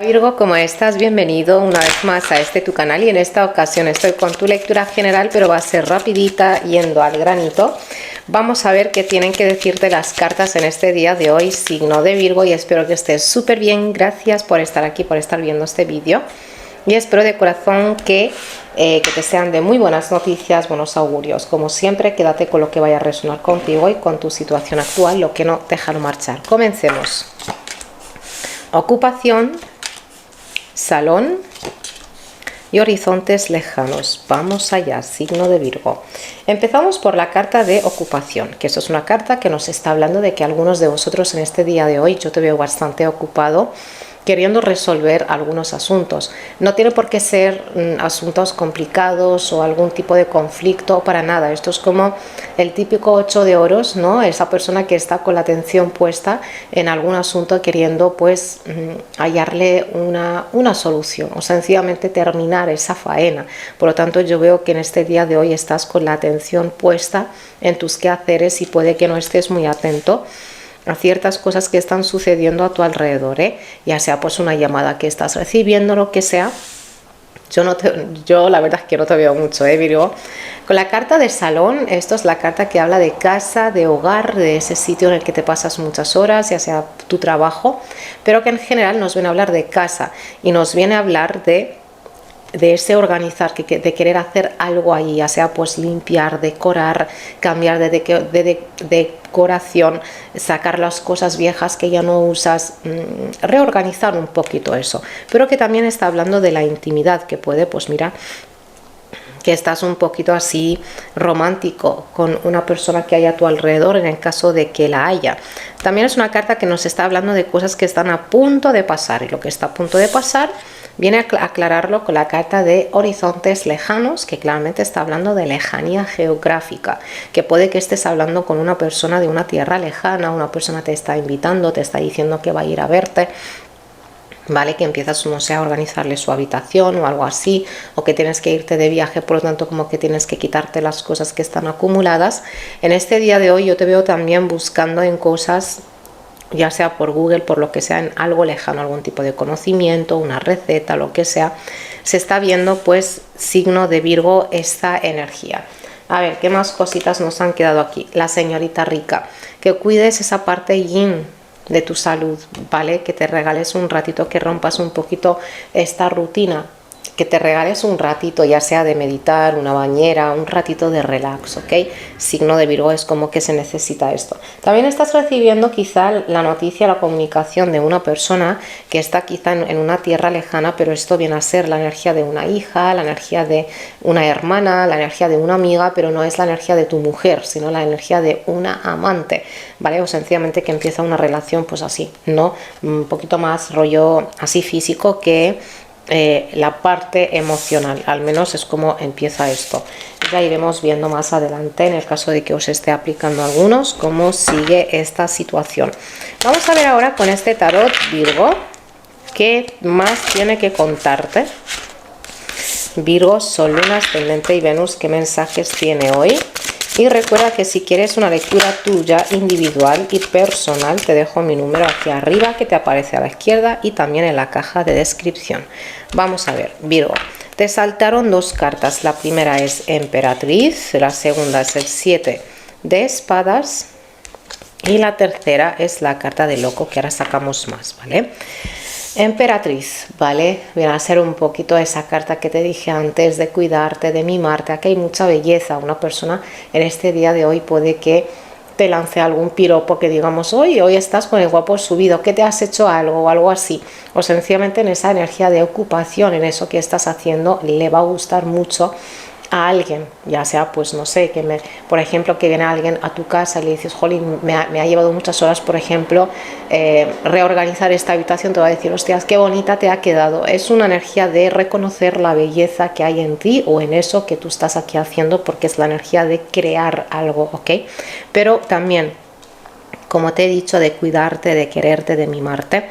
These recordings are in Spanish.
Virgo, ¿cómo estás? Bienvenido una vez más a tu canal y en esta ocasión estoy con tu lectura general, pero va a ser rapidita, yendo al granito. Vamos a ver qué tienen que decirte las cartas en este día de hoy, signo de Virgo, y espero que estés súper bien. Gracias por estar aquí, por estar viendo este vídeo, y espero de corazón que te sean de muy buenas noticias, buenos augurios. Como siempre, quédate con lo que vaya a resonar contigo y con tu situación actual, lo que no, déjalo marchar. Comencemos. Ocupación, salón y horizontes lejanos. Vamos allá, signo de Virgo. Empezamos por la carta de ocupación, que eso es una carta que nos está hablando de que algunos de vosotros en este día de hoy, yo te veo bastante ocupado queriendo resolver algunos asuntos. No tiene por qué ser asuntos complicados o algún tipo de conflicto, para nada. Esto es como el típico 8 de oros, ¿no? Esa persona que está con la atención puesta en algún asunto queriendo pues hallarle una solución o sencillamente terminar esa faena. Por lo tanto, yo veo que en este día de hoy estás con la atención puesta en tus quehaceres y puede que no estés muy atento a ciertas cosas que están sucediendo a tu alrededor, ya sea pues una llamada que estás recibiendo, lo que sea. Yo la verdad es que no te veo mucho, Virgo. Con la carta de salón, esto es la carta que habla de casa, de hogar, de ese sitio en el que te pasas muchas horas, ya sea tu trabajo, pero que en general nos viene a hablar de casa y nos viene a hablar de ese organizar, de querer hacer algo ahí, ya sea pues limpiar, decorar, cambiar de decoración, sacar las cosas viejas que ya no usas, reorganizar un poquito eso, pero que también está hablando de la intimidad, que puede, pues mira, que estás un poquito así romántico con una persona que hay a tu alrededor, en el caso de que la haya. También es una carta que nos está hablando de cosas que están a punto de pasar, y lo que está a punto de pasar viene a aclararlo con la carta de horizontes lejanos, que claramente está hablando de lejanía geográfica, que puede que estés hablando con una persona de una tierra lejana, una persona te está invitando, te está diciendo que va a ir a verte, ¿vale? Que empiezas, no sé, a organizarle su habitación o algo así, o que tienes que irte de viaje, por lo tanto como que tienes que quitarte las cosas que están acumuladas. En este día de hoy yo te veo también buscando en cosas, ya sea por Google, por lo que sea, en algo lejano, algún tipo de conocimiento, una receta, lo que sea. Se está viendo pues, signo de Virgo, esta energía. A ver, ¿qué más cositas nos han quedado aquí? La señorita rica, que cuides esa parte yin de tu salud, ¿vale? Que te regales un ratito, que rompas un poquito esta rutina, que te regales un ratito, ya sea de meditar, una bañera, un ratito de relax, ¿ok? Signo de Virgo, es como que se necesita esto. También estás recibiendo quizá la noticia, la comunicación de una persona que está quizá en una tierra lejana, pero esto viene a ser la energía de una hija, la energía de una hermana, la energía de una amiga, pero no es la energía de tu mujer, sino la energía de una amante, ¿vale? O sencillamente que empieza una relación pues así, ¿no? Un poquito más rollo así físico que la parte emocional, al menos es como empieza esto. Ya iremos viendo más adelante, en el caso de que os esté aplicando algunos, cómo sigue esta situación. Vamos a ver ahora con este tarot Virgo qué más tiene que contarte. Virgo, Sol, Luna, Ascendente y Venus, qué mensajes tiene hoy. Y recuerda que si quieres una lectura tuya, individual y personal, te dejo mi número aquí arriba, que te aparece a la izquierda, y también en la caja de descripción. Vamos a ver, Virgo, te saltaron dos cartas. La primera es Emperatriz, la segunda es el 7 de espadas y la tercera es la carta de loco, que ahora sacamos más, ¿vale? Emperatriz, ¿vale? Viene a ser un poquito esa carta que te dije antes, de cuidarte, de mimarte. Aquí hay mucha belleza. Una persona en este día de hoy puede que te lance algún piropo, que digamos, hoy estás con el guapo subido, que te has hecho algo o algo así, o sencillamente en esa energía de ocupación, en eso que estás haciendo, le va a gustar mucho a alguien, ya sea pues no sé, por ejemplo, que viene alguien a tu casa y le dices, jolín, me ha llevado muchas horas, por ejemplo, reorganizar esta habitación, te va a decir, hostias, qué bonita te ha quedado. Es una energía de reconocer la belleza que hay en ti o en eso que tú estás aquí haciendo, porque es la energía de crear algo, ¿ok? Pero también, como te he dicho, de cuidarte, de quererte, de mimarte,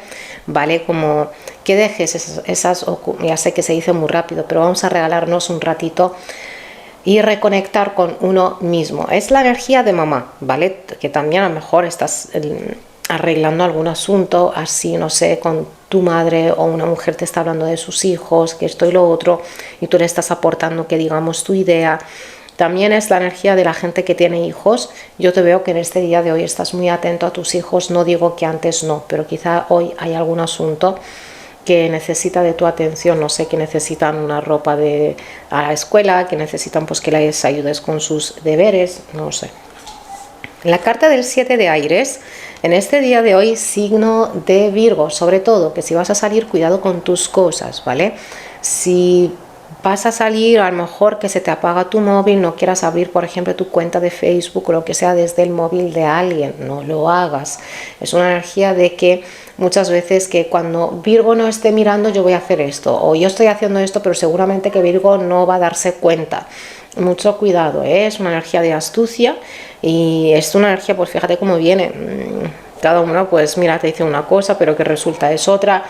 ¿vale? Como que dejes esas, ya sé que se dice muy rápido, pero vamos a regalarnos un ratito y reconectar con uno mismo. Es la energía de mamá, ¿vale? Que también a lo mejor estás arreglando algún asunto, así, no sé, con tu madre o una mujer te está hablando de sus hijos, que esto y lo otro, y tú le estás aportando que digamos tu idea. También es la energía de la gente que tiene hijos. Yo te veo que en este día de hoy estás muy atento a tus hijos, no digo que antes no, pero quizá hoy hay algún asunto que necesita de tu atención, no sé, que necesitan una ropa a la escuela, que necesitan pues que les ayudes con sus deberes, no sé. La carta del 7 de aires, en este día de hoy, signo de Virgo, sobre todo, que si vas a salir, cuidado con tus cosas, ¿vale? Si vas a salir, a lo mejor que se te apaga tu móvil, no quieras abrir, por ejemplo, tu cuenta de Facebook o lo que sea desde el móvil de alguien, no lo hagas. Es una energía de que muchas veces que cuando Virgo no esté mirando, yo voy a hacer esto, o yo estoy haciendo esto, pero seguramente que Virgo no va a darse cuenta. Mucho cuidado, ¿eh? Es una energía de astucia y es una energía, pues fíjate cómo viene. Cada uno, pues mira, te dice una cosa, pero que resulta es otra.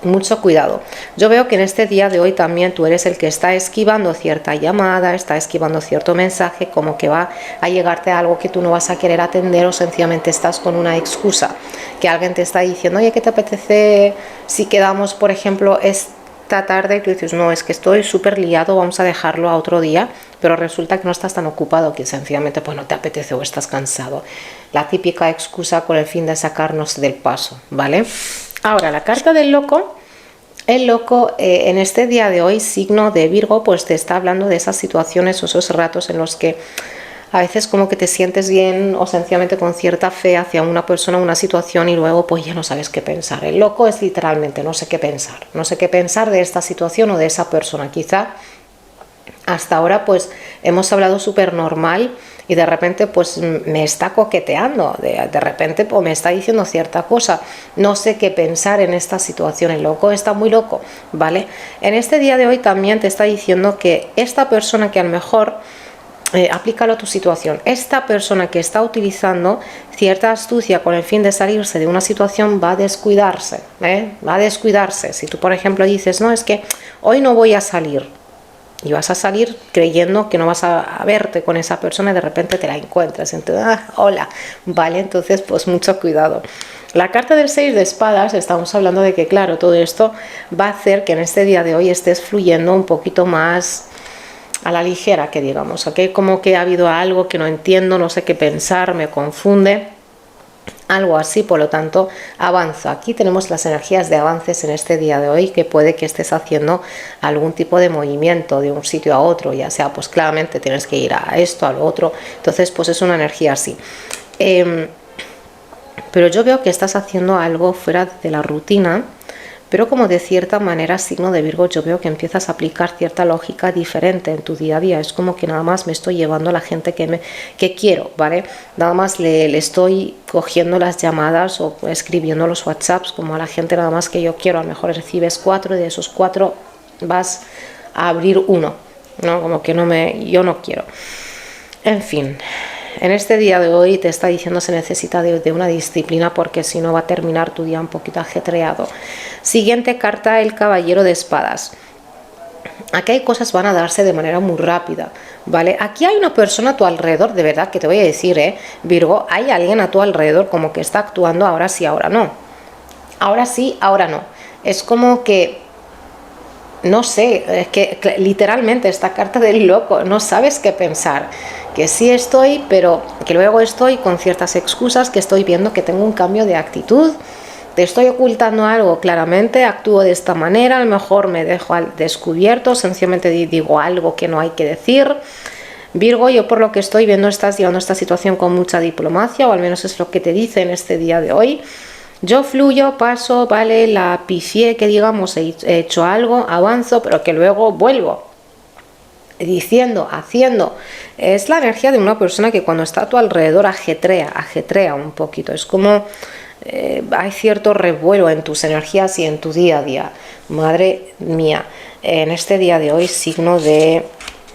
Mucho cuidado. Yo veo que en este día de hoy también tú eres el que está esquivando cierta llamada, está esquivando cierto mensaje, como que va a llegarte a algo que tú no vas a querer atender, o sencillamente estás con una excusa, que alguien te está diciendo, oye, ¿qué te apetece si quedamos, por ejemplo, esta tarde? Y tú dices, no, es que estoy súper liado, vamos a dejarlo a otro día, pero resulta que no estás tan ocupado, que sencillamente pues no te apetece o estás cansado. La típica excusa con el fin de sacarnos del paso, ¿vale? Ahora, la carta del loco. El loco en este día de hoy, signo de Virgo, pues te está hablando de esas situaciones o esos ratos en los que a veces como que te sientes bien o sencillamente con cierta fe hacia una persona, una situación, y luego pues ya no sabes qué pensar. El loco es literalmente no sé qué pensar, no sé qué pensar de esta situación o de esa persona. Quizá hasta ahora pues hemos hablado súper normal y de repente pues me está coqueteando, de repente pues me está diciendo cierta cosa, no sé qué pensar en esta situación. El loco está muy loco, ¿vale? En este día de hoy también te está diciendo que esta persona que a lo mejor aplícalo a tu situación, esta persona que está utilizando cierta astucia con el fin de salirse de una situación va a descuidarse, va a descuidarse. Si tú por ejemplo dices, no, es que hoy no voy a salir, y vas a salir creyendo que no vas a verte con esa persona y de repente te la encuentras. Entonces, hola, vale, entonces pues mucho cuidado. La carta del 6 de espadas, estamos hablando de que claro, todo esto va a hacer que en este día de hoy estés fluyendo un poquito más a la ligera, que digamos, ¿ok? Como que ha habido algo que no entiendo, no sé qué pensar, me confunde. Algo así, por lo tanto, avanza. Aquí tenemos las energías de avances en este día de hoy, que puede que estés haciendo algún tipo de movimiento de un sitio a otro, ya sea, pues claramente tienes que ir a esto, a lo otro, entonces pues es una energía así. Pero yo veo que estás haciendo algo fuera de la rutina, pero como de cierta manera, signo de Virgo, yo veo que empiezas a aplicar cierta lógica diferente en tu día a día. Es como que nada más me estoy llevando a la gente que quiero, ¿vale? Nada más le estoy cogiendo las llamadas o escribiendo los WhatsApps como a la gente nada más que yo quiero. A lo mejor recibes 4 y de esos 4 vas a abrir uno, ¿no? Como que yo no quiero. En fin. En este día de hoy te está diciendo se necesita de una disciplina, porque si no va a terminar tu día un poquito ajetreado. Siguiente carta, el caballero de espadas. Aquí hay cosas van a darse de manera muy rápida, ¿vale? Aquí hay una persona a tu alrededor, de verdad que te voy a decir, Virgo, hay alguien a tu alrededor como que está actuando ahora sí, ahora no. Ahora sí, ahora no. Es como que no sé, es que literalmente esta carta del loco, no sabes qué pensar, que sí estoy, pero que luego estoy con ciertas excusas, que estoy viendo que tengo un cambio de actitud, te estoy ocultando algo claramente, actúo de esta manera, a lo mejor me dejo al descubierto, sencillamente digo algo que no hay que decir. Virgo, yo por lo que estoy viendo estás llevando esta situación con mucha diplomacia, o al menos es lo que te dice en este día de hoy. Yo fluyo, paso, vale, la pifié, que digamos, he hecho algo, avanzo, pero que luego vuelvo. Diciendo, haciendo. Es la energía de una persona que cuando está a tu alrededor ajetrea un poquito. Es como hay cierto revuelo en tus energías y en tu día a día. Madre mía, en este día de hoy, signo de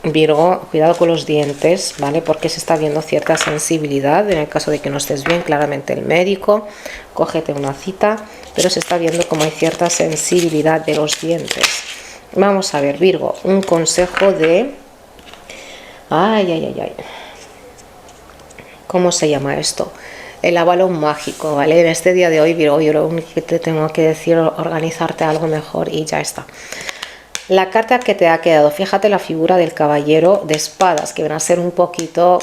Virgo, cuidado con los dientes, ¿vale? Porque se está viendo cierta sensibilidad. En el caso de que no estés bien, claramente el médico, cógete una cita, pero se está viendo como hay cierta sensibilidad de los dientes. Vamos a ver, Virgo, un consejo de... ¿Cómo se llama esto? el avalón mágico, ¿vale? En este día de hoy, Virgo, yo lo único que te tengo que decir es organizarte algo mejor y ya está. La carta que te ha quedado, fíjate la figura del caballero de espadas, que van a ser un poquito,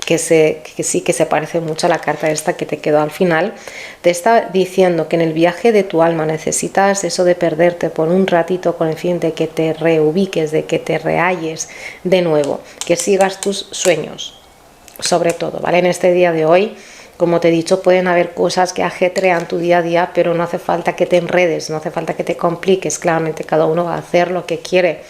que sí que se parece mucho a la carta esta que te quedó al final. Te está diciendo que en el viaje de tu alma necesitas eso de perderte por un ratito con el fin de que te reubiques, de que te rehalles de nuevo, que sigas tus sueños, sobre todo, ¿vale? En este día de hoy, como te he dicho, pueden haber cosas que ajetrean tu día a día, pero no hace falta que te enredes, no hace falta que te compliques. Claramente cada uno va a hacer lo que quiere,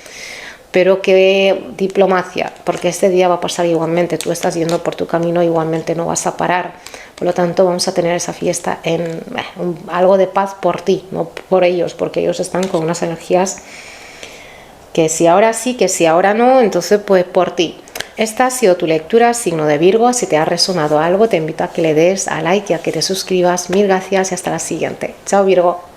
pero que diplomacia, porque este día va a pasar igualmente, tú estás yendo por tu camino, igualmente no vas a parar. Por lo tanto, vamos a tener esa fiesta en algo de paz por ti, no por ellos, porque ellos están con unas energías que si ahora sí, que si ahora no, entonces pues por ti. Esta ha sido tu lectura, signo de Virgo. Si te ha resonado algo, te invito a que le des a like y a que te suscribas. Mil gracias y hasta la siguiente. Chao, Virgo.